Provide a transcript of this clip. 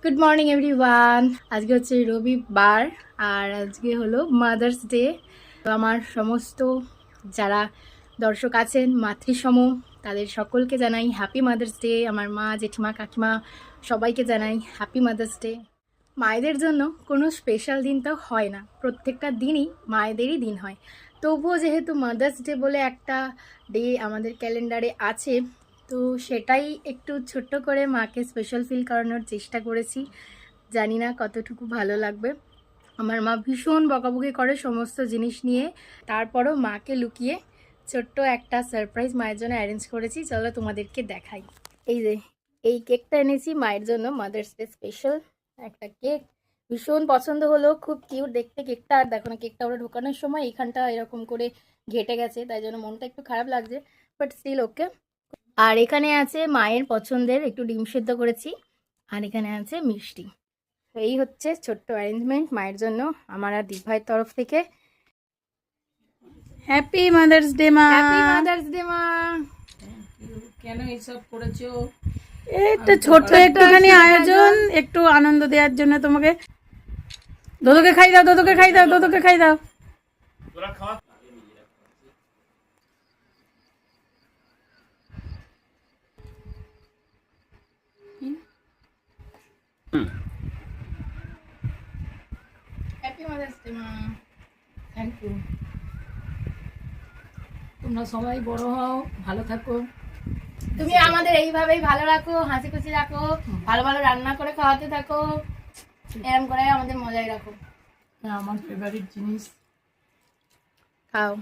Good morning everyone. আজকে হচ্ছে রবিবার আর আজকে হলো মাদার্স ডে। তো আমার সমস্ত যারা দর্শক আছেন মাতৃসম তাদের সকলকে জানাই হ্যাপি মাদার্স ডে। আমার মা, জেঠিমা, কাকিমা সবাইকে জানাই হ্যাপি মাদার্স ডে। মায়েদের জন্য কোনো স্পেশাল দিন তো হয় না, প্রত্যেকটা দিনই মায়েদেরই দিন হয়। তবুও যেহেতু মাদার্স ডে বলে একটা ডে আমাদের ক্যালেন্ডারে আছে, তো সেটাই একটু ছোট্ট করে মাকে স্পেশাল ফিল করানোর চেষ্টা করেছি। জানি না কতটুকু ভালো লাগবে। আমার মা ভীষণ বকাবকি করে সমস্ত জিনিস নিয়ে, তারপরও মাকে লুকিয়ে ছোট্ট একটা সারপ্রাইজ মায়ের জন্য অ্যারেঞ্জ করেছি। চলো তোমাদেরকে দেখাই। এই যে এই কেকটা এনেছি মায়ের জন্য, মাদার্স ডে স্পেশাল একটা কেক। ভীষণ পছন্দ হলো, খুব কিউট দেখতে কেকটা। আর দেখো না, কেকটা ওরা ঢোকানোর সময় এইখানটা এরকম করে ঘেটে গেছে, তাই জন্য মনটা একটু খারাপ লাগছে, বাট স্টিল ওকে। আর এখানে আছে মায়ের পছন্দের একটু ডিম সেদ্ধ করেছি, আর এখানে আছে মিষ্টি। এই হচ্ছে ছোট্ট অ্যারেঞ্জমেন্ট মায়ের জন্য আমার আর দীপ ভাইয়ের তরফ থেকে। হ্যাপি মাদার্স ডে মা। হ্যাপি মাদার্স ডে মা। কেন এইসব করেছো? একটা ছোট্ট একটুখানি আয়োজন, একটু আনন্দ দেওয়ার জন্য তোমাকে। দোদোকে খাই দাও, দোদোকে খাই দাও, দোদোকে খাই দাও। হ্যাপি মাদার্স ডে মা। Thank you. তোমরা সবাই বড় হও, ভালো থাকো। তুমি আমাদের এইভাবেই ভালো রাখো, হাসি খুশি রাখো, ভালো ভালো রান্না করে খাওয়াতে থাকো, এরকম করে আমাদের মজাই রাখো। আমার ফেভারিট জিনিস খাও।